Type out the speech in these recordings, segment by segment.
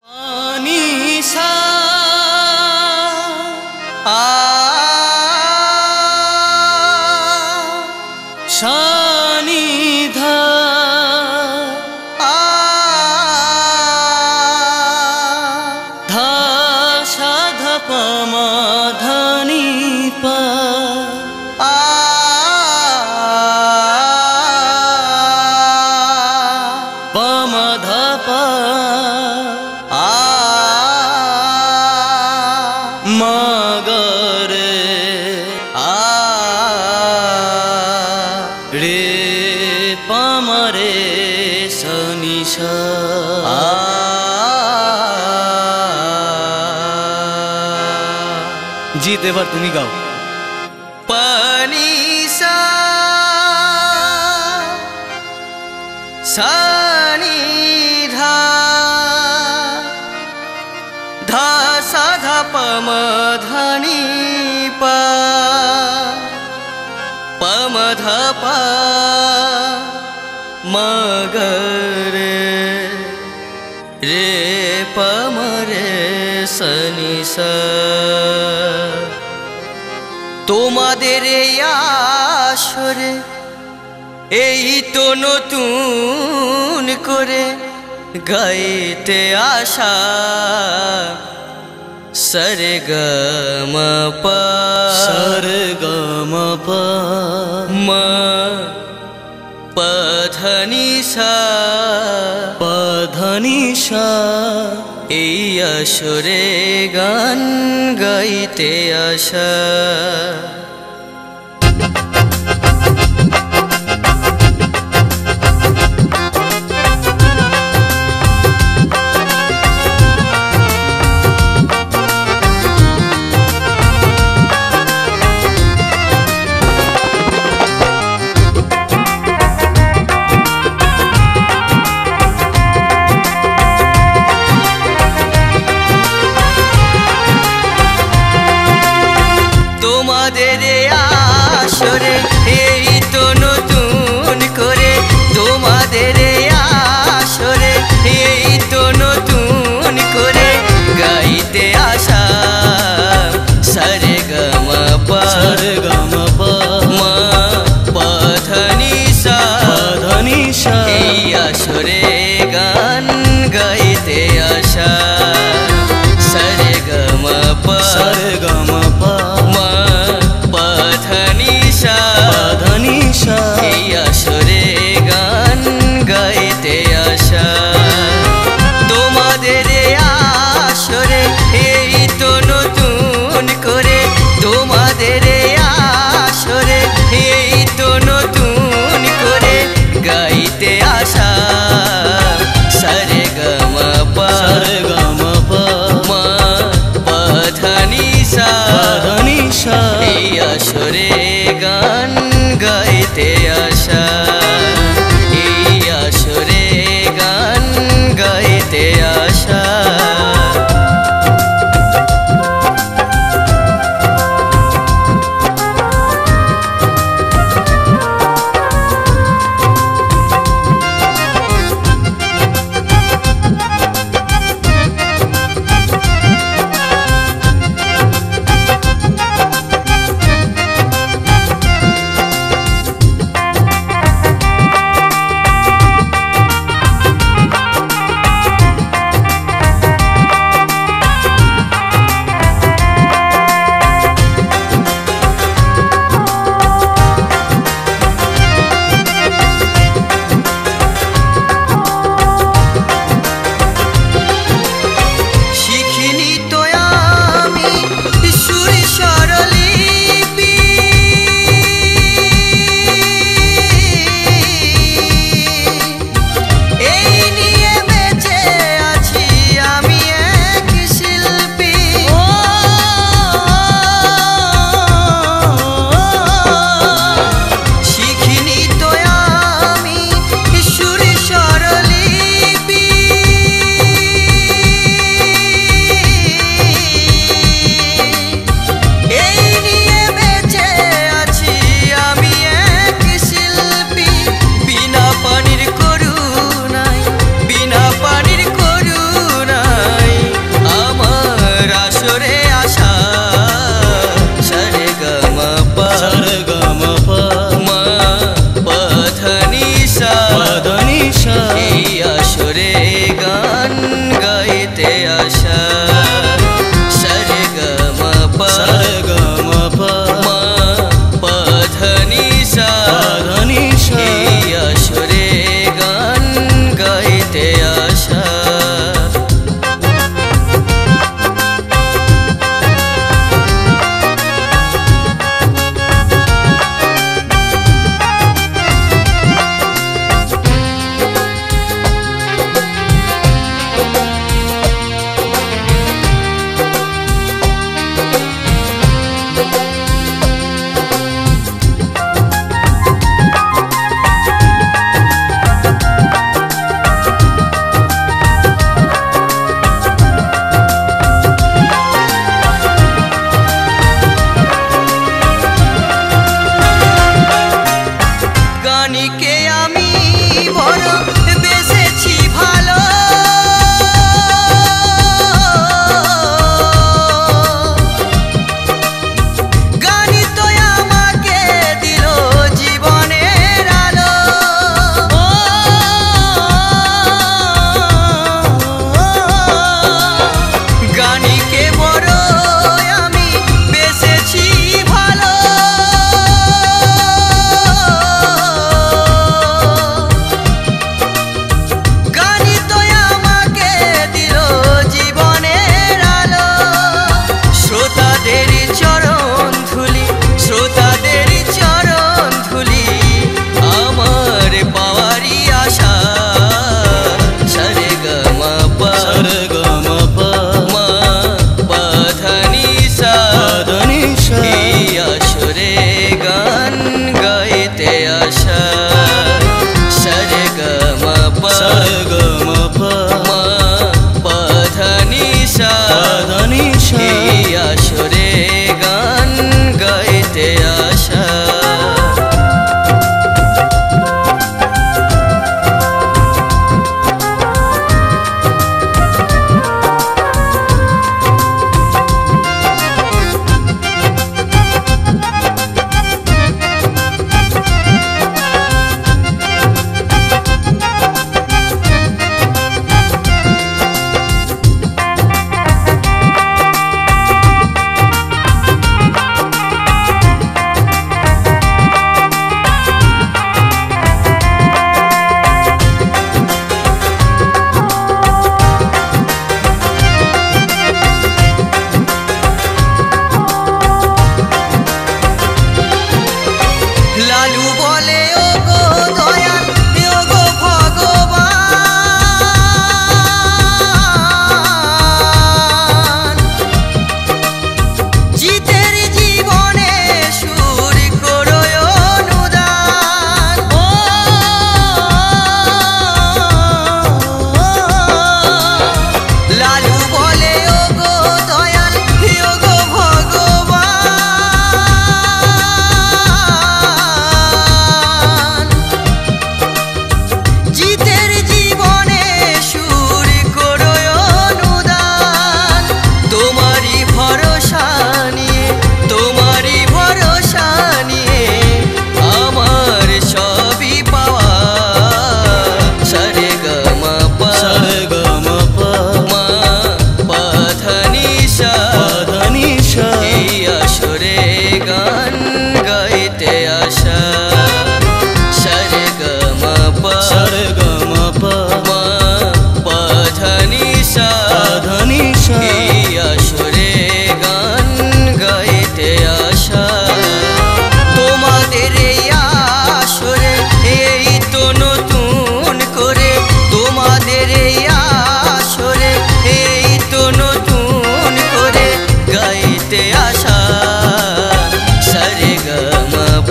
আনিসা শানিধা ধা সাধা পমা ধানি পা পমা ধা পা মগরে রে পমরে সনিসা জিত এবার তুমি গাও। পনিসা সানিধা ধা সাধা পম ধানি পা পম ধা পা মগরে রে পম রে সনিসা। তোমাদের এই আসরে এই তো নতুন করে গাইতে আসা সরগম পা সরগম পা মা পধনিসা পধনিসা এই আসরে গান গাইতে আসা। তোমাদের আসরে এই তো নতুন করে তোমাদের আসরে এই তো নতুন করে গাইতে আসা সরগম পা সরগম পা মা পধনিসা পধনিসা এই আসরে গান গাইতে আসা সরগম পা সরগম পা এই আসরে গান গাইতে আসা। তোমাদের আসরে এই তো নতুন করে তোমাদের আসরে এই তো নতুন করে গাইতে আসা সরগম পা সরগম পা মা পধনিসা পধনিসা এই আসরে গান গাইতে আসা এই আসরে গান গাইতে আসা।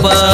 পা